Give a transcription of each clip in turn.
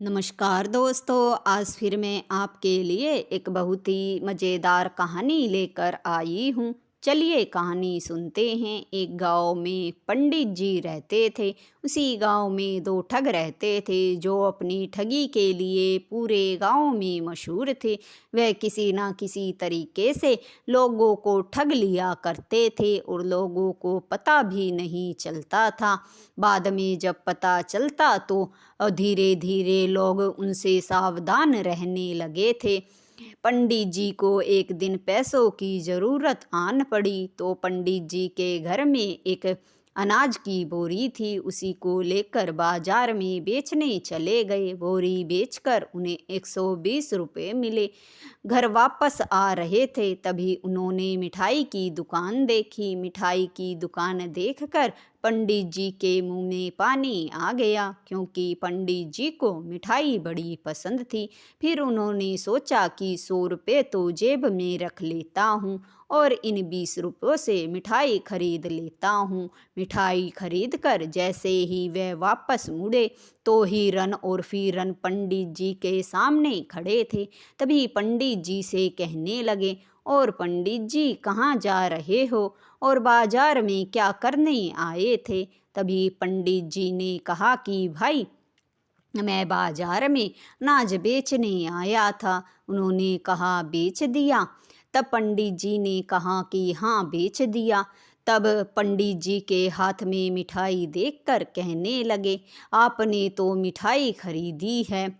नमस्कार दोस्तों, आज फिर मैं आपके लिए एक बहुत ही मज़ेदार कहानी लेकर आई हूँ। चलिए कहानी सुनते हैं। एक गांव में पंडित जी रहते थे। उसी गांव में दो ठग रहते थे जो अपनी ठगी के लिए पूरे गांव में मशहूर थे। वह किसी ना किसी तरीके से लोगों को ठग लिया करते थे और लोगों को पता भी नहीं चलता था। बाद में जब पता चलता तो और धीरे धीरे लोग उनसे सावधान रहने लगे थे। पंडित जी को एक दिन पैसों की ज़रूरत आन पड़ी तो पंडित जी के घर में एक अनाज की बोरी थी। उसी को लेकर बाजार में बेचने चले गए। बोरी बेचकर उन्हें 120 रुपये मिले। घर वापस आ रहे थे तभी उन्होंने मिठाई की दुकान देखी। मिठाई की दुकान देखकर पंडित जी के मुंह में पानी आ गया, क्योंकि पंडित जी को मिठाई बड़ी पसंद थी। फिर उन्होंने सोचा कि 100 रुपये तो जेब में रख लेता हूँ और इन 20 रुपयों से मिठाई खरीद लेता हूँ। मिठाई खरीद कर जैसे ही वह वापस मुड़े तो हिरन और फीरन पंडित जी के सामने खड़े थे। तभी पंडित जी से कहने लगे, और पंडित जी कहाँ जा रहे हो और बाजार में क्या करने आए थे? तभी पंडित जी ने कहा कि भाई, मैं बाजार में अनाज बेचने आया था। उन्होंने कहा, बेच दिया? तब पंडित जी ने कहा कि हाँ, बेच दिया। तब पंडित जी के हाथ में मिठाई देखकर कहने लगे, आपने तो मिठाई खरीदी है,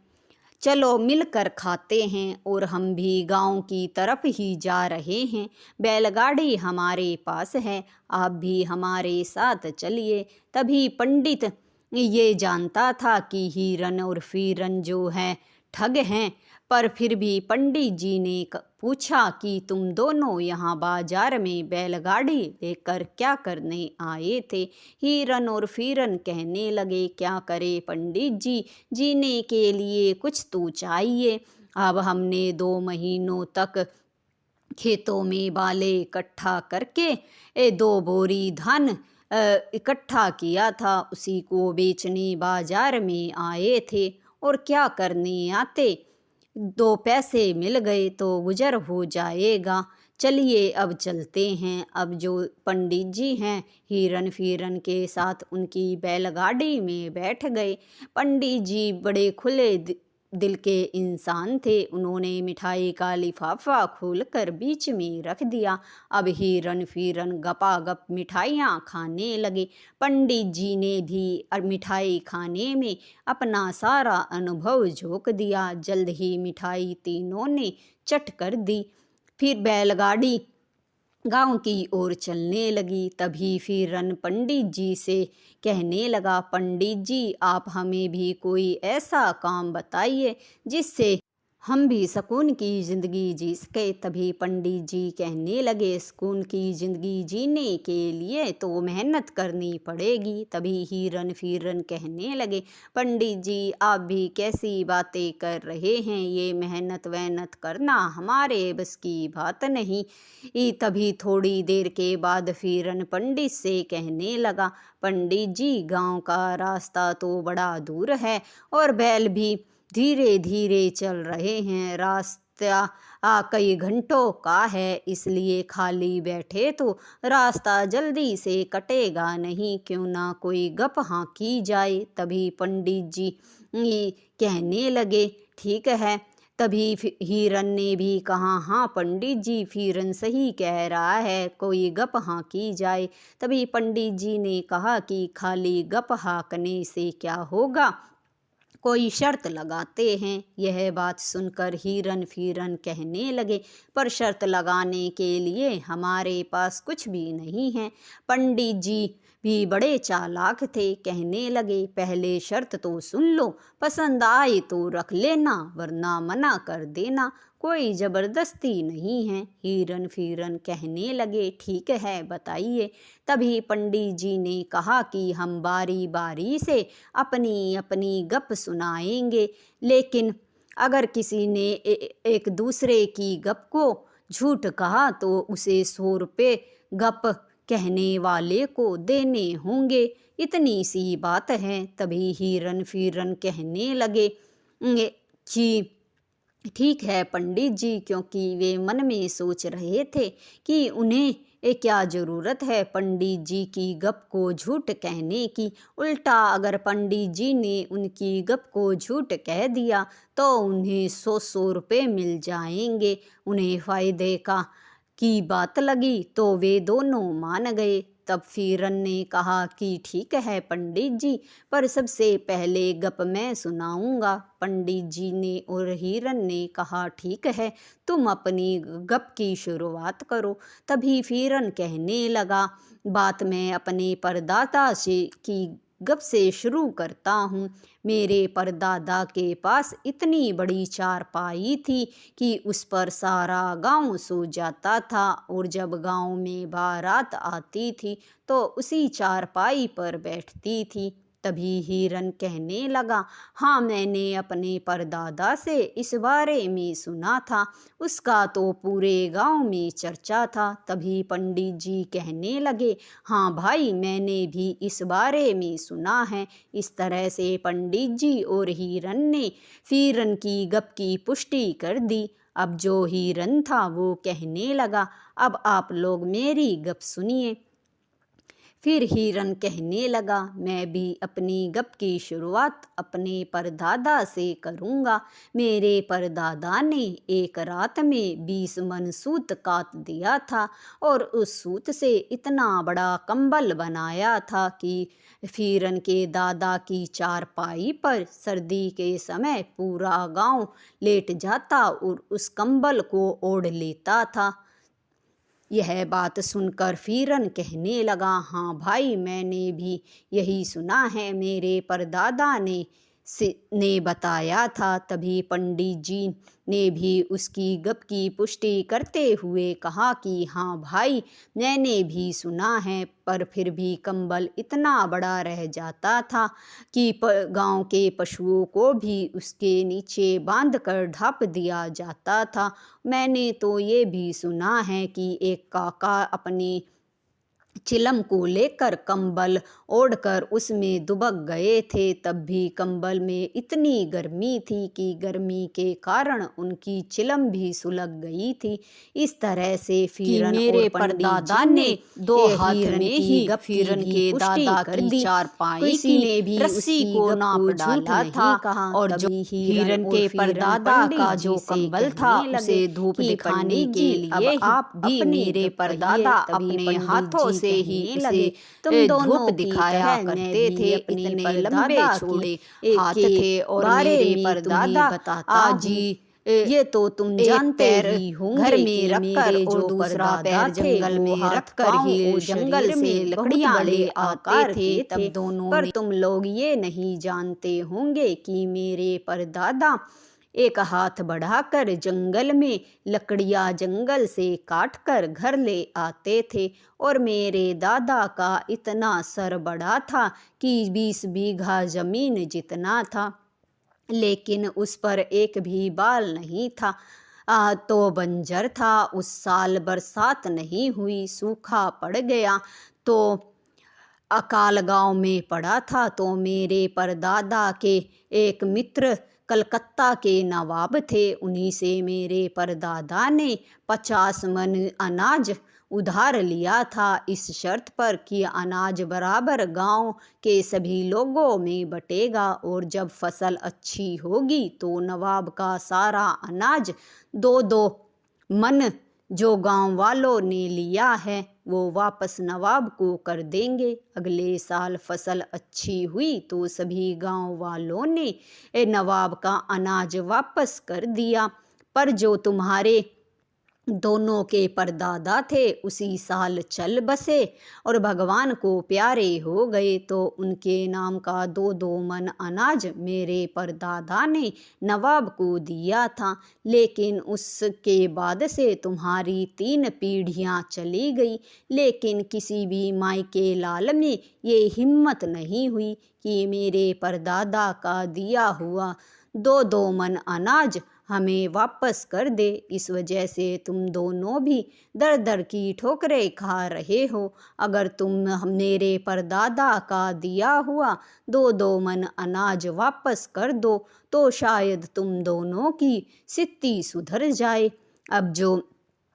चलो मिलकर खाते हैं। और हम भी गांव की तरफ ही जा रहे हैं। बैलगाड़ी हमारे पास है, आप भी हमारे साथ चलिए। तभी पंडित ये जानता था कि हिरन और फीरन जो हैं ठग हैं, पर फिर भी पंडित जी ने पूछा कि तुम दोनों यहाँ बाजार में बैलगाड़ी लेकर क्या करने आए थे? हिरन और फीरन कहने लगे, क्या करे पंडित जी, जीने के लिए कुछ तो चाहिए। अब हमने 2 महीनों तक खेतों में बाले इकट्ठा करके 2 बोरी धान इकट्ठा किया था। उसी को बेचने बाजार में आए थे। और क्या करने आते, 2 पैसे मिल गए तो गुजर हो जाएगा। चलिए अब चलते हैं। अब जो पंडित जी हैं हिरन फीरन के साथ उनकी बैलगाड़ी में बैठ गए। पंडित जी बड़े खुले दिल के इंसान थे। उन्होंने मिठाई का लिफाफा खोलकर बीच में रख दिया। अब हिरन फीरन गपागप मिठाइयाँ खाने लगे। पंडित जी ने भी मिठाई खाने में अपना सारा अनुभव झोंक दिया। जल्द ही मिठाई तीनों ने चट कर दी। फिर बैलगाड़ी गांव की ओर चलने लगी। तभी फीरन पंडित जी से कहने लगा, पंडित जी, आप हमें भी कोई ऐसा काम बताइए जिससे हम भी सुकून की ज़िंदगी जी सके। तभी पंडित जी कहने लगे, सुकून की ज़िंदगी जीने के लिए तो मेहनत करनी पड़ेगी। तभी हिरन फीरन कहने लगे, पंडित जी, आप भी कैसी बातें कर रहे हैं, ये मेहनत वहनत करना हमारे बस की बात नहीं। तभी थोड़ी देर के बाद फीरन पंडित से कहने लगा, पंडित जी, गांव का रास्ता तो बड़ा दूर है और बैल भी धीरे धीरे चल रहे हैं। रास्ता कई घंटों का है, इसलिए खाली बैठे तो रास्ता जल्दी से कटेगा नहीं, क्यों ना कोई गप हाँ की जाए। तभी पंडित जी कहने लगे, ठीक है। तभी हिरन ने भी कहा, हाँ पंडित जी, फीरन सही कह रहा है, कोई गप हाँ की जाए। तभी पंडित जी ने कहा कि खाली गप हाँकने से क्या होगा, कोई शर्त लगाते हैं। यह बात सुनकर हिरन फीरन कहने लगे, पर शर्त लगाने के लिए हमारे पास कुछ भी नहीं है। पंडित जी भी बड़े चालाक थे। कहने लगे, पहले शर्त तो सुन लो, पसंद आए तो रख लेना, वरना मना कर देना, कोई ज़बरदस्ती नहीं है। हिरन फीरन कहने लगे, ठीक है, बताइए। तभी पंडित जी ने कहा कि हम बारी बारी से अपनी अपनी गप सुनाएंगे, लेकिन अगर किसी ने एक दूसरे की गप को झूठ कहा तो उसे 100 रुपये गप कहने वाले को देने होंगे। इतनी सी बात है। तभी हिरन फीरन कहने लगे, कि ठीक है पंडित जी, क्योंकि वे मन में सोच रहे थे कि उन्हें क्या ज़रूरत है पंडित जी की गप को झूठ कहने की। उल्टा अगर पंडित जी ने उनकी गप को झूठ कह दिया तो उन्हें 100 रुपये मिल जाएंगे। उन्हें फ़ायदे की बात लगी तो वे दोनों मान गए। तब हीरन ने कहा कि ठीक है पंडित जी, पर सबसे पहले गप मैं सुनाऊंगा। पंडित जी ने और हीरन ने कहा ठीक है, तुम अपनी गप की शुरुआत करो। तभी हीरन कहने लगा, बात मैं अपने परदादा से की गप से शुरू करता हूँ। मेरे परदादा के पास इतनी बड़ी चारपाई थी कि उस पर सारा गांव सो जाता था, और जब गांव में बारात आती थी तो उसी चारपाई पर बैठती थी। तभी हिरन कहने लगा, हाँ मैंने अपने परदादा से इस बारे में सुना था, उसका तो पूरे गांव में चर्चा था। तभी पंडित जी कहने लगे, हाँ भाई मैंने भी इस बारे में सुना है। इस तरह से पंडित जी और हिरन ने हिरन की गप की पुष्टि कर दी। अब जो हिरन था वो कहने लगा, अब आप लोग मेरी गप सुनिए। फिर हिरन कहने लगा, मैं भी अपनी गप की शुरुआत अपने परदादा से करूँगा। मेरे परदादा ने एक रात में 20 मन सूत काट दिया था, और उस सूत से इतना बड़ा कंबल बनाया था कि हिरन के दादा की चारपाई पर सर्दी के समय पूरा गांव लेट जाता और उस कंबल को ओढ़ लेता था। यह बात सुनकर हिरन कहने लगा, हाँ भाई मैंने भी यही सुना है, मेरे परदादा ने बताया था। तभी पंडित जी ने भी उसकी गप की पुष्टि करते हुए कहा कि हाँ भाई मैंने भी सुना है, पर फिर भी कंबल इतना बड़ा रह जाता था कि गांव के पशुओं को भी उसके नीचे बांधकर ढाँप दिया जाता था। मैंने तो ये भी सुना है कि एक काका अपनी चिलम को लेकर कंबल ओढ़कर उसमें दुबक गए थे, तब भी कंबल में इतनी गर्मी थी कि गर्मी के कारण उनकी चिलम भी सुलग गई थी। इस तरह से हिरन मेरे परदादा ने 2 हाथ में ही हिरन के दादा की चारपाई किसी ने भी रस्सी को नाप डाला था, और जो हिरन के परदादा का जो कंबल था उसे धूप दिखाने के लिए आप भी मेरे परदादा अपने हाथों से ही लगे तुम दोनों दिखाया करते थे। इतने लंबे चौड़े हाथ थे, और मेरे परदादा आजी ये तो तुम जानते ही होंगे, घर में रखकर और दूसरा पैर जंगल में रखकर ही जंगल से लकड़ियां ले आकार थे तब दोनों। पर तुम लोग ये नहीं जानते होंगे कि मेरे परदादा एक हाथ बढ़ाकर जंगल में लकड़ियां जंगल से काटकर घर ले आते थे, और मेरे दादा का इतना सर बड़ा था कि 20 बीघा जमीन जितना था, लेकिन उस पर एक भी बाल नहीं था। तो बंजर था। उस साल बरसात नहीं हुई, सूखा पड़ गया, तो अकाल गांव में पड़ा था। तो मेरे परदादा के एक मित्र कलकत्ता के नवाब थे, उन्हीं से मेरे परदादा ने 50 मन अनाज उधार लिया था, इस शर्त पर कि अनाज बराबर गांव के सभी लोगों में बटेगा, और जब फसल अच्छी होगी तो नवाब का सारा अनाज 2-2 मन जो गांव वालों ने लिया है वो वापस नवाब को कर देंगे। अगले साल फसल अच्छी हुई तो सभी गांव वालों ने नवाब का अनाज वापस कर दिया, पर जो तुम्हारे दोनों के परदादा थे उसी साल चल बसे और भगवान को प्यारे हो गए, तो उनके नाम का 2-2 मन अनाज मेरे परदादा ने नवाब को दिया था। लेकिन उसके बाद से तुम्हारी 3 पीढ़ियां चली गई, लेकिन किसी भी माई के लाल में ये हिम्मत नहीं हुई कि मेरे परदादा का दिया हुआ दो दो मन अनाज हमें वापस कर दे। इस वजह से तुम दोनों भी दर दर की ठोकरें खा रहे हो। अगर तुम मेरे परदादा का दिया हुआ दो दो मन अनाज वापस कर दो तो शायद तुम दोनों की स्थिति सुधर जाए। अब जो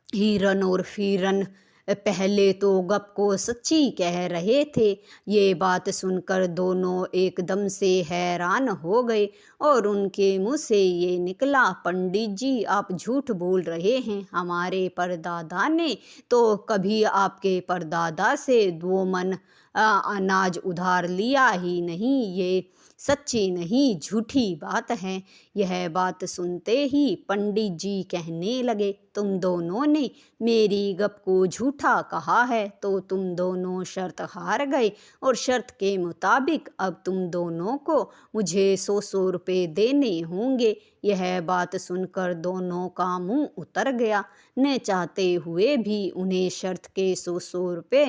हिरन और फिरन पहले तो गप को सच्ची कह रहे थे, ये बात सुनकर दोनों एकदम से हैरान हो गए और उनके मुंह से ये निकला, पंडित जी आप झूठ बोल रहे हैं। हमारे परदादा ने तो कभी आपके परदादा से 2 मन अनाज उधार लिया ही नहीं। ये सच्ची नहीं झूठी बात है। यह बात सुनते ही पंडित जी कहने लगे, तुम दोनों ने मेरी गप को झूठा कहा है तो तुम दोनों शर्त हार गए और शर्त के मुताबिक अब तुम दोनों को मुझे 100 रुपये देने होंगे। यह बात सुनकर दोनों का मुंह उतर गया। न चाहते हुए भी उन्हें शर्त के 100 रुपये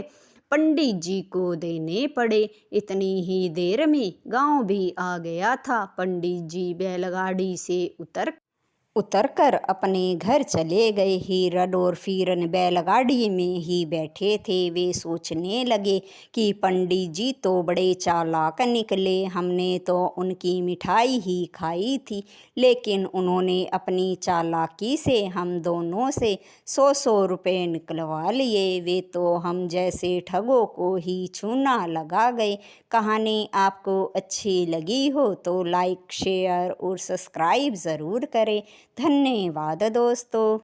पंडित जी को देने पड़े। इतनी ही देर में गांव भी आ गया था। पंडित जी बैलगाड़ी से उतरकर अपने घर चले गए। हिरन और फिरन बैलगाड़ी में ही बैठे थे। वे सोचने लगे कि पंडित जी तो बड़े चालाक निकले। हमने तो उनकी मिठाई ही खाई थी, लेकिन उन्होंने अपनी चालाकी से हम दोनों से 100 रुपये निकलवा लिए। वे तो हम जैसे ठगों को ही चूना लगा गए। कहानी आपको अच्छी लगी हो तो लाइक, शेयर और सब्सक्राइब ज़रूर करें। धन्यवाद दोस्तों।